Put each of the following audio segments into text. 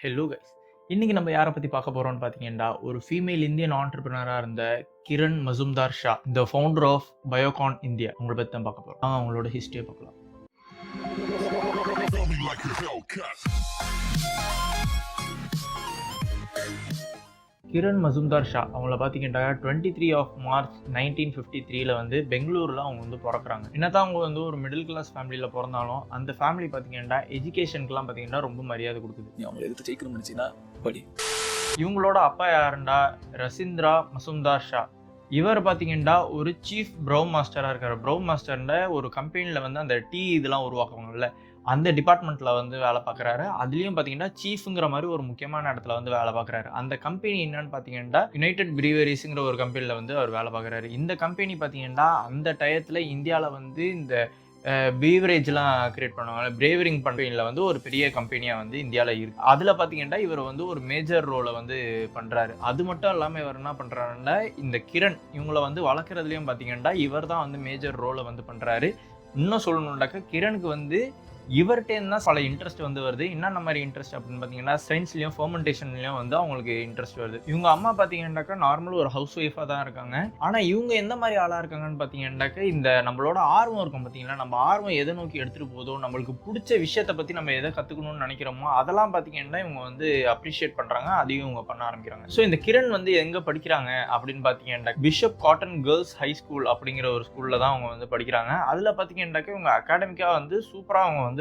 Hello guys. இன்னைக்கு நம்ம யாரை பத்தி பார்க்க போறோம்னு பார்த்தீங்கன்னா, ஒரு ஃபீமேல் இந்தியன் ஆண்டர்பிரினரா இருந்த Kiran Mazumdar Shaw, the founder of Biocon India. அவங்கள பத்தி தான் பார்க்க போறோம். அவங்களோட ஹிஸ்டரியை பார்க்கலாம். கிரண் மசூம்தார் ஷா அவங்கள பார்த்தீங்கன்னா 23 ஆஃப் மார்ச் 1953 வந்து பெங்களூரில் அவங்க வந்து பிறக்கிறாங்க. என்னதான் அவங்க வந்து ஒரு மிடில் கிளாஸ் ஃபேமிலியில் பிறந்தாலும் அந்த ஃபேமிலி பார்த்தீங்கன்னா எஜுகேஷனுக்குலாம் பார்த்தீங்கன்னா ரொம்ப மரியாதை கொடுக்குது. அவங்க எடுத்து ஜெயிக்கணும்னு நினைச்சீங்கன்னா படி. இவங்களோட அப்பா யாருண்டா ரசிந்திரா மசூம்தார் ஷா. இவர் பார்த்தீங்கன்னா ஒரு சீஃப் ப்ரௌ மாஸ்டராக இருக்கார். ப்ரௌ மாஸ்டர்ன்ற ஒரு கம்பெனியில் வந்து அந்த டீ இதெல்லாம் உருவாக்குவாங்கல்ல, அந்த டிபார்ட்மெண்ட்டில் வந்து வேலை பார்க்குறாரு. அதுலேயும் பார்த்தீங்கன்னா சீஃப்ங்கிற மாதிரி ஒரு முக்கியமான இடத்துல வந்து வேலை பார்க்குறாரு. அந்த கம்பெனி என்னன்னு பார்த்தீங்கன்னா யுனைடெட் பிரீவரிஸ்ங்கிற ஒரு கம்பெனியில் வந்து அவர் வேலை பார்க்குறாரு. இந்த கம்பெனி பார்த்தீங்கன்னா அந்த டயத்தில் இந்தியாவில் வந்து இந்த பீவரேஜ்லாம் கிரியேட் பண்ணுவாங்க. பிரேவரிங் கம்பெனியில் வந்து ஒரு பெரிய கம்பெனியாக வந்து இந்தியாவில் இருக்குது. அதில் பார்த்தீங்கன்னா இவர் வந்து ஒரு மேஜர் ரோலை வந்து பண்ணுறாரு. அது மட்டும் இல்லாமல் இவர் என்ன பண்ணுறாருன்னா, இந்த கிரண் இவங்களை வந்து வளர்க்குறதுலையும் பார்த்தீங்கன்னா இவர் தான் வந்து மேஜர் ரோலை வந்து பண்ணுறாரு. இன்னும் சொல்லணுன்னாக்கா கிரணுக்கு வந்து இவர்கிட்டேருந்து தான் பல இன்ட்ரெஸ்ட் வந்து வருது. என்னென்ன மாதிரி இன்ட்ரெஸ்ட் அப்படின்னு பார்த்தீங்கன்னா சயின்ஸ்லையும் ஃபர்மெண்டேஷன்லையும் வந்து அவங்களுக்கு இன்ட்ரெஸ்ட் வருது. இவங்க அம்மா பார்த்தீங்கன்னாக்கா நார்மல் ஒரு ஹவுஸ் ஒய்ஃபாக தான் இருக்காங்க. ஆனால் இவங்க எந்த மாதிரி ஆளாக இருக்காங்கன்னு பார்த்தீங்கன்னாக்கா, இந்த நம்மளோட ஆர்வம் இருக்கும் பார்த்தீங்களா, நம்ம ஆர்வம் எதை நோக்கி எடுத்துகிட்டு போதோ, நம்மளுக்கு பிடிச்ச விஷயத்தை பற்றி நம்ம எதை கற்றுக்கணும்னு நினைக்கிறோமோ அதெல்லாம் பார்த்தீங்கன்னா இவங்க வந்து அப்ரிஷியேட் பண்ணுறாங்க. அதையும் இவங்க பண்ண ஆரம்பிக்கிறாங்க. ஸோ இந்த கிரண் வந்து எங்கே படிக்கிறாங்க அப்படின்னு பார்த்தீங்கன்னா bishop cotton girls high school அப்படிங்கிற ஒரு ஸ்கூலில் தான் அவங்க வந்து படிக்கிறாங்க. அதில் பார்த்தீங்கன்னாக்கா இவங்க அகாடமிக்காக வந்து சூப்பராக அவங்க வந்து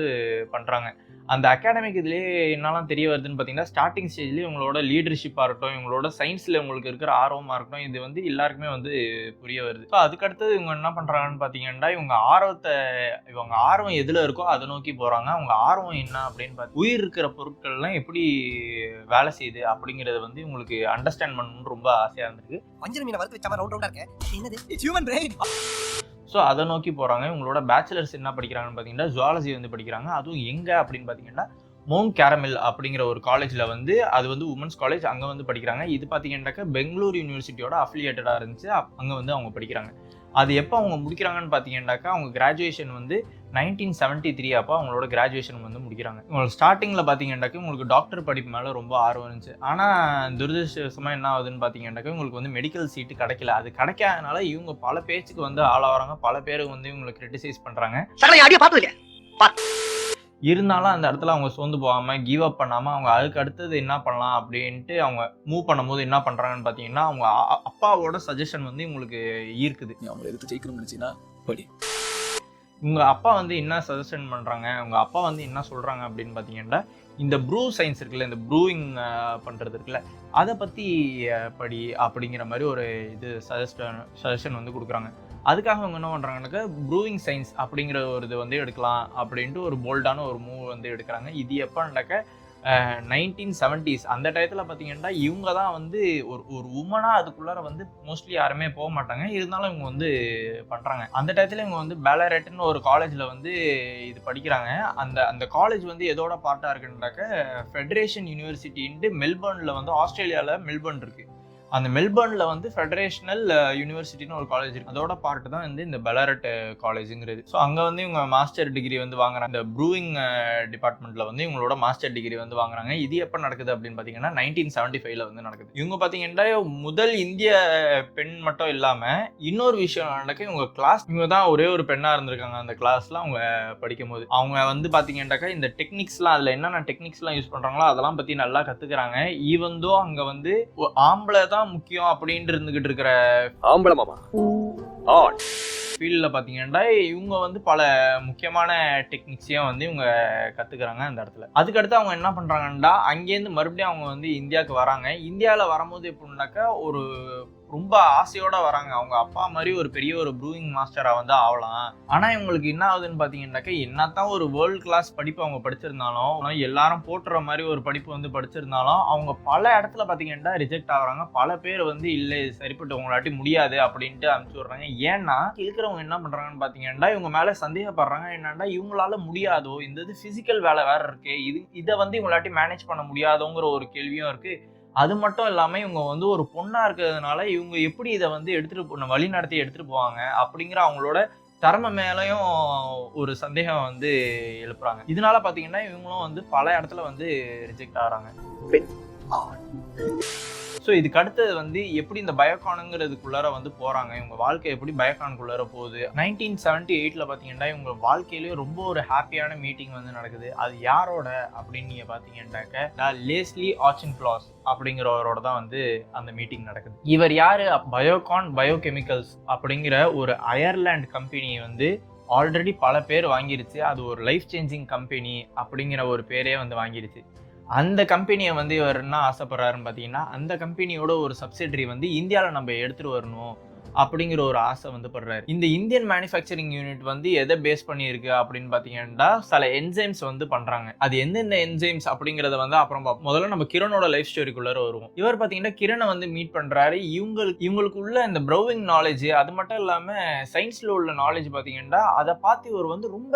பண்றாங்க. அந்த அகாடமிக் இதுலயே என்னெல்லாம் தெரிய வருதுன்னு பார்த்தீங்கன்னா, ஸ்டார்டிங் ஸ்டேஜ்லேயே இவங்களோட லீடர்ஷிப்பாக இருக்கட்டும், இவங்களோட சயின்ஸில் உங்களுக்கு இருக்கிற ஆர்வமாக இருக்கட்டும், இது வந்து எல்லாருக்குமே வந்து புரிய வருது. ஸோ அதுக்கடுத்து இவங்க என்ன பண்ணுறாங்கன்னு பார்த்தீங்கன்னா, இவங்க ஆர்வம் எதில் இருக்கோ அதை நோக்கி போகிறாங்க. அவங்க ஆர்வம் என்ன அப்படின்னு பார்த்து உயிர் இருக்கிற பொருட்கள்லாம் எப்படி வேலை செய்யுது அப்படிங்கிறத வந்து இவங்களுக்கு அண்டர்ஸ்டாண்ட் பண்ணணும்னு ரொம்ப ஆசையாக இருந்திருக்கு. ஸோ அதை நோக்கி போகிறாங்க. இவங்களோட பேச்சுலர்ஸ் என்ன படிக்கிறாங்கன்னு பார்த்தீங்கன்னா ஜுவாலஜி வந்து படிக்கிறாங்க. அதுவும் எங்கே அப்படின்னு பார்த்தீங்கன்னா மவுண்ட் கேரமில் அப்படிங்கிற ஒரு காலேஜில் வந்து, அது வந்து உமன்ஸ் காலேஜ், அங்கே வந்து படிக்கிறாங்க. இது பார்த்தீங்கன்னாக்கா பெங்களூர் யூனிவர்சிட்டியோட அஃபிலியேட்டடாக இருந்துச்சு. அங்கே வந்து அவங்க படிக்கிறாங்க. அது எப்போ அவங்க முடிக்கிறாங்கன்னு பார்த்தீங்கன்னாக்கா, அவங்க கிராஜுவேஷன் வந்து 1973 அப்போ அவங்களோட கிராஜுவேஷன் வந்து முடிக்கிறாங்க. உங்களுக்கு ஸ்டார்டிங்கில் பார்த்தீங்கன்னாக்கா உங்களுக்கு டாக்டர் படிப்பு மேலே ரொம்ப ஆர்வம் இருந்துச்சு. ஆனால் துரதிருஷ்டவசமாக என்ன ஆகுதுன்னு பார்த்தீங்கன்னாக்கா உங்களுக்கு வந்து மெடிக்கல் சீட்டு கிடைக்கல. அது கிடைக்காதனால இவங்க பல பேச்சுக்கு வந்து ஆளாகிறாங்க. பல பேர் வந்து இவங்களை கிரிட்டிசைஸ் பண்ணுறாங்க. இருந்தாலும் அந்த இடத்துல அவங்க சோர்ந்து போகாமல் கிவ் அப் பண்ணாமல் அவங்க அதுக்கு அடுத்தது என்ன பண்ணலாம் அப்படின்ட்டு அவங்க மூவ் பண்ணும்போது என்ன பண்ணுறாங்கன்னு பார்த்தீங்கன்னா, அவங்க அப்பாவோட சஜஷன் வந்து இவங்களுக்கு ஈர்க்குது. அவங்க எடுத்து ஜெயிக்கணும்னு நினைச்சீங்கன்னா படி. உங்கள் அப்பா வந்து என்ன சஜஷன் பண்ணுறாங்க, உங்கள் அப்பா வந்து என்ன சொல்கிறாங்க அப்படின்னு பார்த்தீங்கன்னா, இந்த ப்ரூ சயின்ஸ் இருக்குல்ல, இந்த ப்ரூவிங் பண்ணுறது இருக்குல்ல, அதை பற்றி படி அப்படிங்கிற மாதிரி ஒரு இது சஜஷன் வந்து கொடுக்குறாங்க. அதுக்காக அவங்க என்ன பண்ணுறாங்கன்னாக்கா ப்ரூவிங் சயின்ஸ் அப்படிங்கிற ஒரு இது வந்து எடுக்கலாம் அப்படின்ட்டு ஒரு போல்டான ஒரு மூவ் வந்து எடுக்கிறாங்க. இது எப்போன்னாக்கா 1970s அந்த டயத்தில் பார்த்தீங்கன்னா இவங்க தான் வந்து ஒரு உமனாக அதுக்குள்ளார வந்து மோஸ்ட்லி யாருமே போக மாட்டாங்க. இருந்தாலும் இவங்க வந்து பண்ணுறாங்க. அந்த டயத்தில் இவங்க வந்து பேலரேட்னு ஒரு காலேஜில் வந்து இது படிக்கிறாங்க. அந்த காலேஜ் வந்து எதோட பார்ட்டாக இருக்குன்னாக்கா ஃபெடரேஷன் யூனிவர்சிட்டின்ட்டு மெல்பர்னில் வந்து ஆஸ்திரேலியாவில் மெல்பர்ன் இருக்குது. அந்த மெல்பர்னில் வந்து ஃபெடரேஷனல் யூனிவர்சிட்டின்னு ஒரு காலேஜ் இருக்குது. அதோட பார்ட்டு தான் வந்து இந்த பெலாரட் காலேஜுங்கிறது. ஸோ அங்கே வந்து இவங்க மாஸ்டர் டிகிரி வந்து வாங்குறாங்க. இந்த ப்ரூவிங் டிபார்ட்மெண்ட்டில் வந்து இவங்களோட மாஸ்டர் டிகிரி வந்து வாங்குறாங்க. இது எப்போ நடக்குது அப்படின்னு பார்த்தீங்கன்னா 1975 வந்து நடக்குது. இவங்க பார்த்தீங்கன்னா முதல் இந்திய பெண் மட்டும் இல்லாமல் இன்னொரு விஷயம் நடக்க, இவங்க கிளாஸ் இவங்க தான் ஒரே ஒரு பெண்ணாக இருந்திருக்காங்க அந்த கிளாஸில் அவங்க படிக்கும் போது. அவங்க வந்து பார்த்தீங்கன்னாக்கா இந்த டெக்னிக்ஸ்லாம், அதில் என்னென்ன டெக்னிக்ஸ்லாம் யூஸ் பண்ணுறாங்களோ அதெல்லாம் பற்றி நல்லா கற்றுக்குறாங்க. ஈவந்தோ அங்கே வந்து ஆம்பளை தான் முக்கியம் அப்படின்ட்டு இருந்துகிட்டு இருக்கிற ஆம்பளை மாமா ஃபீல்டில் பார்த்தீங்கன்னா இவங்க வந்து பல முக்கியமான டெக்னிக்ஸையும் வந்து இவங்க கற்றுக்குறாங்க அந்த இடத்துல. அதுக்கடுத்து அவங்க என்ன பண்ணுறாங்கன்னா அங்கேருந்து மறுபடியும் அவங்க வந்து இந்தியாவுக்கு வராங்க. இந்தியாவில் வரும்போது எப்படின்னாக்கா ஒரு ரொம்ப ஆசையோட வராங்க. அவங்க அப்பா மாதிரி ஒரு பெரிய ஒரு ப்ரூவிங் மாஸ்டராக வந்து ஆகலாம். ஆனால் இவங்களுக்கு என்ன ஆகுதுன்னு பார்த்தீங்கன்னாக்கா, என்னத்தான் ஒரு வேர்ல்டு கிளாஸ் படிப்பு அவங்க படிச்சிருந்தாலும், எல்லாரும் போட்டுற மாதிரி ஒரு படிப்பு வந்து படிச்சிருந்தாலும் அவங்க பல இடத்துல பார்த்தீங்கன்னா ரிஜெக்ட் ஆகுறாங்க. பல பேர் வந்து இல்லை சரிப்பட்டு உங்களாட்டி முடியாது அப்படின்ட்டு அனுப்பிச்சு விடுறாங்க. ஏன்னா இருக்கிறவங்க என்ன பண்ணுறாங்கன்னு பார்த்தீங்கன்னா இவங்க மேலே சந்தேகப்படுறாங்க. என்னன்னா இவங்களால முடியாதோ, இந்த இது ஃபிசிக்கல் வேலை வேற இருக்கு, இதை வந்து இவங்களாட்டி மேனேஜ் பண்ண முடியாதோங்கிற ஒரு கேள்வியும் இருக்கு. அது மட்டும் இல்லாமல் இவங்க வந்து ஒரு பொண்ணாக இருக்கிறதுனால இவங்க எப்படி இதை வந்து வழி நடத்தி எடுத்துகிட்டு போவாங்க அப்படிங்கிற அவங்களோட திறமை மேலேயும் ஒரு சந்தேகம் வந்து எழுப்புறாங்க. இதனால பார்த்தீங்கன்னா இவங்களும் வந்து பல இடத்துல வந்து ரிஜெக்ட் ஆகிறாங்க. ஸோ இதுக்கு அடுத்தது வந்து எப்படி இந்த பயோகானுங்கிறதுக்குள்ளார வந்து போகிறாங்க, இவங்க வாழ்க்கை எப்படி பயோகானுக்குள்ளார போகுது. 1978 பார்த்தீங்கன்னா இவங்க வாழ்க்கையிலேயே ரொம்ப ஒரு ஹாப்பியான மீட்டிங் வந்து நடக்குது. அது யாரோட அப்படின்னு நீங்கள் பார்த்தீங்கன்னாக்க லேஸ்லி ஆச்சின்ஃப்ளாஸ் அப்படிங்கிறவரோட தான் வந்து அந்த மீட்டிங் நடக்குது. இவர் யாரு? பயோகான் பயோகெமிக்கல்ஸ் அப்படிங்கிற ஒரு அயர்லாந்து கம்பெனி வந்து ஆல்ரெடி பல பேர் வாங்கிருச்சு. அது ஒரு லைஃப் சேஞ்சிங் கம்பெனி அப்படிங்கிற ஒரு பேரே வந்து வாங்கிருச்சு. அந்த கம்பெனியை வந்து இவர் என்ன ஆசைப்படுறாருன்னு பார்த்தீங்கன்னா, அந்த கம்பெனியோட ஒரு சப்சிடரி வந்து இந்தியாவில் நம்ம எடுத்துகிட்டு வரணும் அப்படிங்கிற ஒரு ஆசை வந்து படுறாரு. இந்த இந்தியன் மேனுஃபேக்சரிங் யூனிட் வந்து எதை பேஸ் பண்ணியிருக்கு அப்படின்னு பார்த்தீங்கன்னா, சில என்சைம்ஸ் வந்து பண்ணுறாங்க. அது எந்தெந்த என்சைம்ஸ் அப்படிங்கிறத வந்து அப்புறம் முதல்ல நம்ம கிரனோட லைஃப் ஸ்டோரிக்குள்ளார வருவோம். இவர் பார்த்தீங்கன்னா கிரணை வந்து மீட் பண்ணுறாரு. இவங்களுக்கு உள்ள இந்த ப்ரௌவிங் நாலேஜ், அது மட்டும் இல்லாமல் சயின்ஸில் உள்ள நாலேஜ் பார்த்தீங்கன்னா, அதை பார்த்து இவர் வந்து ரொம்ப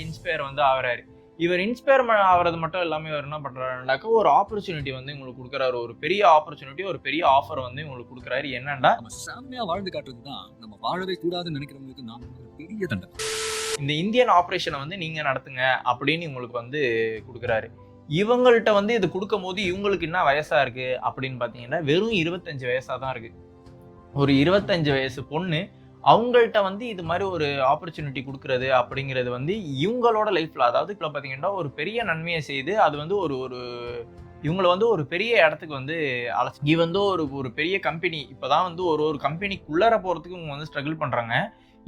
இன்ஸ்பயர் வந்து ஆகிறாரு. இவர் இன்ஸ்பயர் ஆகிறது மட்டும் இல்லாமல் இவர் என்ன பண்ணுறாருனாக்க ஒரு ஆப்பர்ச்சுனிட்டி வந்து உங்களுக்கு கொடுக்குறாரு. ஒரு பெரிய ஆப்பர்ச்சுனிட்டி, ஒரு பெரிய ஆஃபர் வந்து உங்களுக்கு கொடுக்குறாரு. என்னன்னா, நம்ம சாமியா வாழ்ந்து காட்டுறது தான் நம்ம வாழவே கூடாதுன்னு நினைக்கிறவங்களுக்கு நாம் பெரிய தண்டனை. இந்த இந்தியன் ஆப்ரேஷனை வந்து நீங்க நடத்துங்க அப்படின்னு உங்களுக்கு வந்து கொடுக்குறாரு. இவங்கள்ட்ட வந்து இது கொடுக்கும் போது இவங்களுக்கு என்ன வயசா இருக்கு அப்படின்னு பார்த்தீங்கன்னா, வெறும் 25 வயசா தான் இருக்கு. ஒரு 25 வயசு பொண்ணு அவங்கள்ட்ட வந்து இது மாதிரி ஒரு ஆப்பர்ச்சுனிட்டி கொடுக்கறது அப்படிங்கிறது வந்து இவங்களோட லைஃப்ல, அதாவது இப்போ பார்த்தீங்கன்னா ஒரு பெரிய நன்மையை செய்து அது வந்து ஒரு இவங்களை வந்து ஒரு பெரிய இடத்துக்கு வந்து இது வந்து ஒரு பெரிய கம்பெனி. இப்போதான் வந்து ஒரு கம்பெனிக்குள்ளார போகிறதுக்கு இவங்க வந்து ஸ்ட்ரகிள் பண்ணுறாங்க.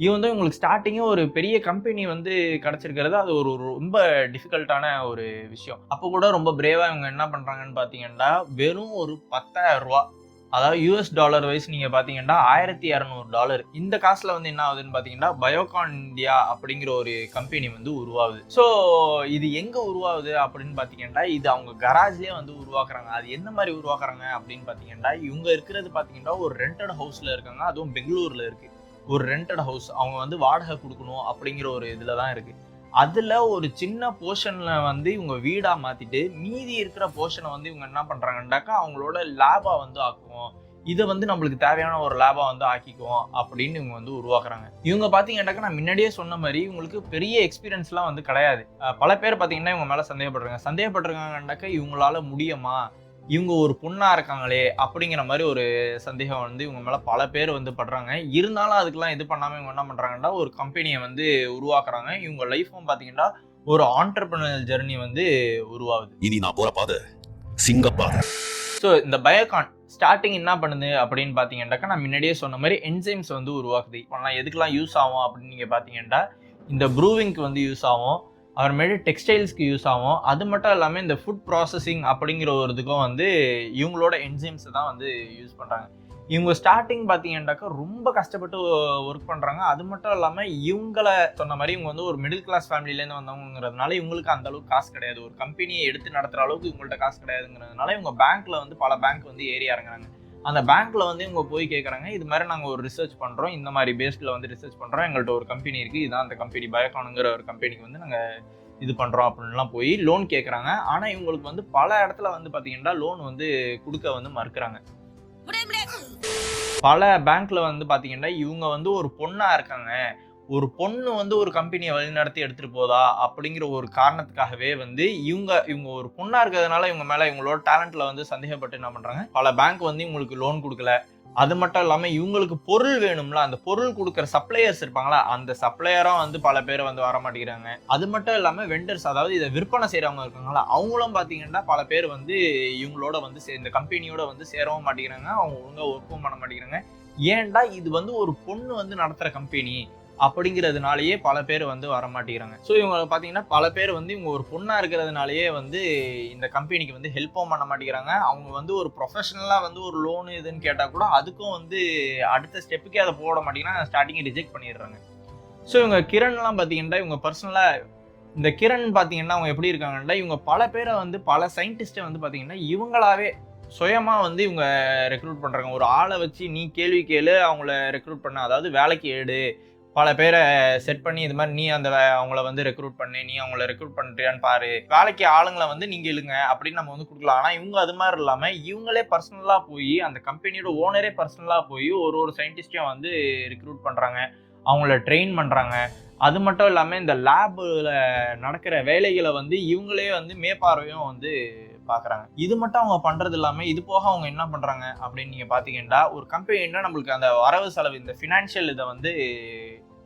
இது வந்து உங்களுக்கு ஸ்டார்டிங்கே ஒரு பெரிய கம்பெனி வந்து கிடச்சிருக்கிறது அது ஒரு ரொம்ப டிஃபிகல்ட்டான ஒரு விஷயம். அப்போ கூட ரொம்ப பிரேவாக இவங்க என்ன பண்ணுறாங்கன்னு பார்த்தீங்கன்னா, வெறும் ஒரு $10,000, அதாவது யூஎஸ் டாலர் வைஸ் நீங்கள் பார்த்தீங்கன்னா $1,200, இந்த காசில் வந்து என்ன ஆகுதுன்னு பார்த்தீங்கன்னா பயோகான் இந்தியா அப்படிங்கிற ஒரு கம்பெனி வந்து உருவாகுது. ஸோ இது எங்கே உருவாகுது அப்படின்னு பார்த்தீங்கன்னா, இது அவங்க கராஜ்லேயே வந்து உருவாக்குறாங்க. அது எந்த மாதிரி உருவாக்குறாங்க அப்படின்னு பார்த்தீங்கன்னா, இவங்க இருக்கிறது பார்த்தீங்கன்னா ஒரு ரெண்டட் ஹவுஸில் இருக்காங்க. அதுவும் பெங்களூரில் இருக்குது ஒரு ரெண்டட் ஹவுஸ். அவங்க வந்து வாடகை கொடுக்கணும் அப்படிங்கிற ஒரு இதில் தான் இருக்குது. அதில் ஒரு சின்ன போர்ஷனில் வந்து இவங்க வீடாக மாற்றிட்டு மீதி இருக்கிற போர்ஷனை வந்து இவங்க என்ன பண்ணுறாங்கன்னாக்கா அவங்களோட லேபாக வந்து ஆக்குவோம், இதை வந்து நம்மளுக்கு தேவையான ஒரு லேபாக வந்து ஆக்கிக்குவோம் அப்படின்னு இவங்க வந்து உருவாக்குறாங்க. இவங்க பார்த்தீங்கன்னாக்கா நான் முன்னாடியே சொன்ன மாதிரி இவங்களுக்கு பெரிய எக்ஸ்பீரியன்ஸ்லாம் வந்து கிடையாது. பல பேர் பார்த்தீங்கன்னா இவங்க மேலே சந்தேகப்படுறாங்கன்னாக்கா இவங்களால முடியுமா, இவங்க ஒரு பொண்ணா இருக்காங்களே அப்படிங்கிற மாதிரி ஒரு சந்தேகம் வந்து இவங்க மேல பல பேர் வந்து படுறாங்க. இருந்தாலும் அதுக்கெல்லாம் இது பண்ணாம இவங்க என்ன பண்றாங்கன்னா ஒரு கம்பெனியை வந்து உருவாக்குறாங்க. இவங்க லைஃப்பும் பாத்தீங்கன்னா ஒரு ஆண்டர்பிரினியல் ஜெர்னி வந்து உருவாகுது. இனி நான் போற பாதை சிங்கப்பாதை. ஸோ இந்த பயோகான் ஸ்டார்டிங் என்ன பண்ணுது அப்படின்னு பார்த்தீங்கன்னாக்கா, நான் முன்னாடியே சொன்ன மாதிரி என்சைம்ஸ் வந்து உருவாக்குது. இப்போலாம் எதுக்கெல்லாம் யூஸ் ஆகும் அப்படின்னு நீங்கள் பார்த்தீங்கன்னா, இந்த ப்ரூவிங்க்கு வந்து யூஸ் ஆகும், அப்புறமேட்டு டெக்ஸ்டைல்ஸ்க்கு யூஸ் ஆகும். அது மட்டும் இல்லாமல் இந்த ஃபுட் ப்ராசஸிங் அப்படிங்கிற ஒரு இதுக்கும் வந்து இவங்களோட என்சைம்ஸை தான் வந்து யூஸ் பண்ணுறாங்க. இவங்க ஸ்டார்டிங் பார்த்தீங்கன்னாக்கா ரொம்ப கஷ்டப்பட்டு ஒர்க் பண்ணுறாங்க. அது மட்டும் இல்லாமல் இவங்களை சொன்ன மாதிரி இவங்க வந்து ஒரு மிடில் கிளாஸ் ஃபேமிலியிலேருந்து வந்தவங்கிறதுனால இவங்களுக்கு அந்த அளவுக்கு காசு கிடையாது. ஒரு கம்பெனியை எடுத்து நடத்துகிற அளவுக்கு இவங்கள்ட்ட காசு கிடையாதுங்கிறதுனால இவங்க பேங்க்கில் வந்து பல பேங்க் வந்து ஏறி இறங்குறாங்க. அந்த பேங்க்கில் வந்து இவங்க போய் கேட்குறாங்க, இது மாதிரி நாங்கள் ஒரு ரிசர்ச் பண்ணுறோம், இந்த மாதிரி பேஸில் வந்து ரிசர்ச் பண்ணுறோம், எங்கள்கிட்ட ஒரு கம்பெனி இருக்குது, இதுதான் அந்த கம்பெனி பயோகானுங்கிற ஒரு கம்பெனிக்கு வந்து நாங்கள் இது பண்ணுறோம் அப்படின்லாம் போய் லோன் கேட்குறாங்க. ஆனால் இவங்களுக்கு வந்து பல இடத்துல வந்து பார்த்தீங்கன்னா லோன் வந்து கொடுக்க வந்து மறுக்கிறாங்க. பல பேங்க்ல வந்து பாத்தீங்கன்னா இவங்க வந்து ஒரு பொண்ணா இருக்காங்க, ஒரு பொண்ணு வந்து ஒரு கம்பெனியை வழிநடத்தி எடுத்துட்டு போதா அப்படிங்கிற ஒரு காரணத்துக்காகவே வந்து இவங்க ஒரு பொண்ணா இருக்கிறதுனால இவங்க மேல இவங்களோட டேலண்ட்ல வந்து சந்தேகப்பட்டு என்ன பண்றாங்க, பல பேங்க் வந்து இவங்களுக்கு லோன் கொடுக்கல. அது மட்டும் இல்லாம இவங்களுக்கு பொருள் வேணும்ல, அந்த பொருள் கொடுக்குற சப்ளையர்ஸ் இருப்பாங்களா, அந்த சப்ளையரும் வந்து பல பேர் வந்து வர மாட்டேங்கிறாங்க. அது மட்டும் இல்லாம வெண்டர்ஸ், அதாவது இதை விற்பனை செய்யறவங்க இருக்காங்களா, அவங்களும் பாத்தீங்கன்னா பல பேர் வந்து இவங்களோட வந்து இந்த கம்பெனியோட வந்து சேரவும் மாட்டேங்கிறாங்க, அவங்க ஒழுங்கா ஒர்க்கும் பண்ண மாட்டேங்கிறாங்க. ஏன்டா இது வந்து ஒரு பொண்ணு வந்து நடத்துற கம்பெனி அப்படிங்கிறதுனாலயே பல பேர் வந்து வர மாட்டேங்கிறாங்க. ஸோ இவங்க பார்த்தீங்கன்னா பல பேர் வந்து இவங்க ஒரு பொண்ணா இருக்கிறதுனாலயே வந்து இந்த கம்பெனிக்கு வந்து ஹெல்ப்பும் பண்ண மாட்டேங்கிறாங்க. அவங்க வந்து ஒரு ப்ரொஃபஷனலாக வந்து ஒரு லோனு இதுன்னு கேட்டால் கூட அதுக்கும் வந்து அடுத்த ஸ்டெப்புக்கே அதை போட மாட்டேங்கன்னா ஸ்டார்டிங்கை ரிஜெக்ட் பண்ணிடுறாங்க. ஸோ இவங்க கிரண்லாம் பார்த்தீங்கன்னா இவங்க பர்சனலாக இந்த கிரண் பார்த்தீங்கன்னா அவங்க எப்படி இருக்காங்கன்னா, இவங்க பல பேரை வந்து பல சயின்டிஸ்ட்டை வந்து பார்த்தீங்கன்னா இவங்களாவே சுயமாக வந்து இவங்க ரெக்ரூட் பண்ணுறாங்க. ஒரு ஆளை வச்சு நீ கேள்வி கேளு, அவங்கள ரெக்ரூட் பண்ண, அதாவது வேலைக்கு ஏடு, பல பேரை செட் பண்ணி இது மாதிரி நீ அவங்கள வந்து ரெக்ரூட் பண்ணு, நீ அவங்கள ரெக்ரூட் பண்ணுறியான்னு பாரு, வேலைக்கு ஆளுங்களை வந்து நீங்க இழுங்க அப்படின்னு நம்ம வந்து கொடுக்கலாம். ஆனால் இவங்க அது மாதிரி இல்லாமல் இவங்களே பர்சனலாக போய் அந்த கம்பெனியோட ஓனரே பர்சனலாக போய் ஒரு சயின்டிஸ்டையும் வந்து ரெக்ரூட் பண்ணுறாங்க. அவங்கள ட்ரெயின் பண்ணுறாங்க. அது மட்டும் இல்லாமல் இந்த லேபில் நடக்கிற வேலைகளை வந்து இவங்களே வந்து மேற்பார்வையும் வந்து பார்க்குறாங்க. இது மட்டும் அவங்க பண்ணுறது இல்லாமல் இது போக அவங்க என்ன பண்ணுறாங்க அப்படின்னு நீங்கள் பார்த்தீங்கன்னா, ஒரு கம்பெனின்னா நம்மளுக்கு அந்த வரவு செலவு இந்த ஃபினான்ஷியல் இதை வந்து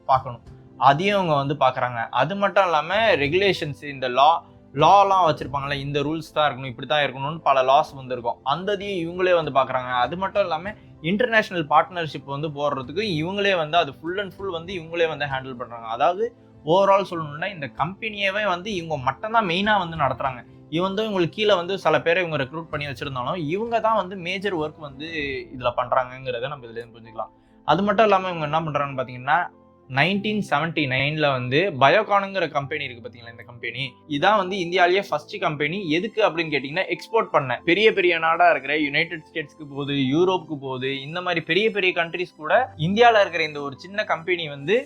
பார்க்கணும். அதையும் அவங்க வந்து பார்க்குறாங்க. அது மட்டும் இல்லாமல் ரெகுலேஷன்ஸ் இந்த லாலாம் வச்சுருப்பாங்கள்ல, இந்த ரூல்ஸ் தான் இருக்கணும், இப்படி தான் இருக்கணும்னு பல லாஸ் வந்து இருக்கும். அந்த இதையும் இவங்களே வந்து பார்க்குறாங்க. அது மட்டும் இல்லாமல் இன்டர்நேஷ்னல் பார்ட்னர்ஷிப் வந்து போடுறதுக்கு இவங்களே வந்து அது ஃபுல் அண்ட் ஃபுல் வந்து இவங்களே வந்து ஹேண்டில் பண்ணுறாங்க. அதாவது ஓவரால் சொல்லணும்னா இந்த கம்பெனியவே வந்து இவங்க மட்டும்தான் மெயினாக வந்து நடத்துகிறாங்க. இவன் தான் இவங்களுக்கு கீழே வந்து சில பேரை இவங்க ரெக்ரூட் பண்ணி வச்சுருந்தாலும் இவங்க தான் வந்து மேஜர் ஒர்க் வந்து இதில் பண்ணுறாங்கங்கிறத நம்ம இதுலேருந்து புரிஞ்சுக்கலாம். அது மட்டும் இல்லாமல் இவங்க என்ன பண்ணுறாங்கன்னு பார்த்தீங்கன்னா, 1979 வந்து பயோகானுங்கிற கம்பெனி இருக்கு பார்த்தீங்களா, இந்த கம்பெனி இதான் வந்து இந்தியாவிலேயே ஃபர்ஸ்ட் கம்பெனி. எதுக்கு அப்படின்னு கேட்டிங்கன்னா, எக்ஸ்போர்ட் பண்ண பெரிய பெரிய நாடாக இருக்கிற யுனைடெட் ஸ்டேட்ஸ்க்கு போகுது, யூரோப்புக்கு போகுது, இந்த மாதிரி பெரிய பெரிய கண்ட்ரிஸ் கூட இந்தியாவில் இருக்கிற இந்த ஒரு சின்ன கம்பெனி வந்து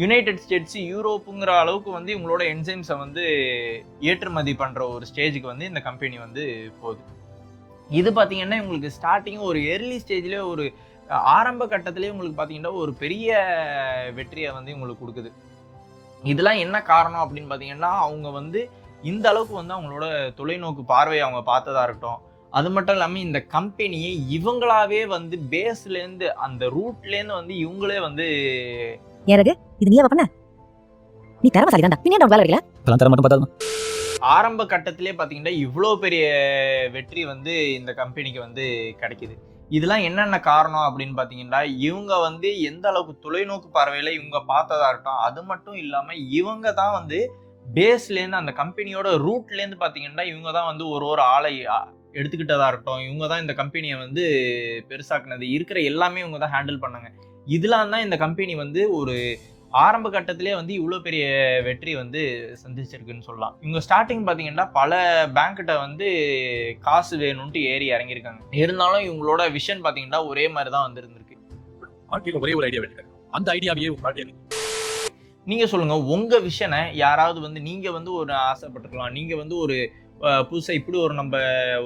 யுனைடெட் ஸ்டேட்ஸ் யூரோப்புங்கிற அளவுக்கு வந்து இவங்களோட என்சைம்ஸை வந்து ஏற்றுமதி பண்ணுற ஒரு ஸ்டேஜுக்கு வந்து இந்த கம்பெனி வந்து போகுது. இது பார்த்தீங்கன்னா இவங்களுக்கு ஸ்டார்டிங் ஒரு ஏர்லி ஸ்டேஜ்லேயே ஒரு ஆரம்ப கட்டத்திலேயே உங்களுக்கு பார்த்தீங்கன்னா ஒரு பெரிய வெற்றியை வந்து உங்களுக்கு கொடுக்குது. இதெல்லாம் என்ன காரணம் அப்படின்னு பார்த்தீங்கன்னா, அவங்க வந்து இந்த அளவுக்கு வந்து அவங்களோட தொலைநோக்கு பார்வையை அவங்க பார்த்ததா இருக்கட்டும். அது மட்டும் இல்லாமல் இந்த கம்பெனியை இவங்களாவே வந்து பேஸ்லேருந்து அந்த ரூட்லேருந்து வந்து இவங்களே வந்து ஏறது இது நீயா பண்ண நீ திறமசாலி தான்டா பின்னாடி வேலை இருக்கல அதெல்லாம் தர மட்டும் பார்த்தா ஆரம்ப கட்டத்திலே பார்த்தீங்கன்னா இவ்வளோ பெரிய வெற்றி வந்து இந்த கம்பெனிக்கு வந்து கிடைக்குது. இதெல்லாம் என்னென்ன காரணம் அப்படின்னு பார்த்தீங்கன்னா, இவங்க வந்து எந்த அளவுக்கு தொலைநோக்கு பார்வையில் இவங்க பார்த்ததா இருக்கட்டும். அது மட்டும் இல்லாமல் இவங்க தான் வந்து பேஸ்லேருந்து அந்த கம்பெனியோட ரூட்லேருந்து பார்த்தீங்கன்னா இவங்க தான் வந்து ஒரு ஆளை எடுத்துக்கிட்டதா இருக்கட்டும். இவங்க தான் இந்த கம்பெனியை வந்து பெருசாக்குனது, இருக்கிற எல்லாமே இவங்க தான் ஹேண்டில் பண்ணாங்க. இதெல்லாம் தான் இந்த கம்பெனி வந்து ஒரு ஆரம்ப கட்டத்திலே வந்து இவ்வளோ பெரிய வெற்றி வந்து சந்திச்சிருக்குன்னு சொல்லலாம். இவங்க ஸ்டார்டிங் பார்த்தீங்கன்னா பல பேங்க்கிட்ட வந்து காசு வேணும்ட்டு ஏறி இறங்கியிருக்காங்க. இருந்தாலும் இவங்களோட விஷன் பார்த்தீங்கன்னா ஒரே மாதிரி தான் வந்து இருந்திருக்கு. வாழ்க்கையில் ஒரே ஒரு ஐடியா வேணும், அந்த ஐடியாவையே நீங்க சொல்லுங்க, உங்க விஷனை யாராவது வந்து நீங்க வந்து ஒரு ஆசைப்பட்டிருக்கலாம், நீங்க வந்து ஒரு புதுசா இப்படி ஒரு நம்ம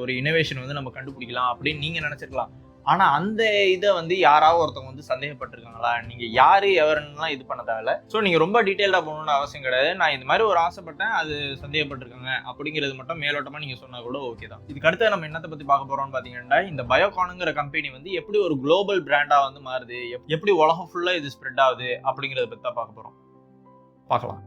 ஒரு இனோவேஷன் வந்து நம்ம கண்டுபிடிக்கலாம் அப்படின்னு நீங்க நினைச்சிருக்கலாம். ஆனா அந்த இதை வந்து யாராவது ஒருத்தவங்க வந்து சந்தேகப்பட்டிருக்காங்களா? நீங்க யாரு எவருன்னா இது பண்ண தேவையில்ல. ஸோ நீங்க ரொம்ப டீட்டெயில்டா போகணும்னு அவசியம் கிடையாது. நான் இந்த மாதிரி ஒரு ஆசைப்பட்டேன், அது சந்தேகப்பட்டிருக்காங்க அப்படிங்கிறது மட்டும் மேலோட்டமா நீங்க சொன்னா கூட ஓகே தான். இதுக்கு அடுத்து நம்ம என்னத்தை பத்தி பார்க்க போறோம்னு பாத்தீங்கன்னா, இந்த பயோகானுங்கிற கம்பெனி வந்து எப்படி ஒரு குளோபல் பிராண்டா வந்து மாறுது, எப்படி உலகம் ஃபுல்லா இது ஸ்ப்ரெட் ஆகுது அப்படிங்கறத பத்தி தான் பார்க்க போறோம். பார்க்கலாம்.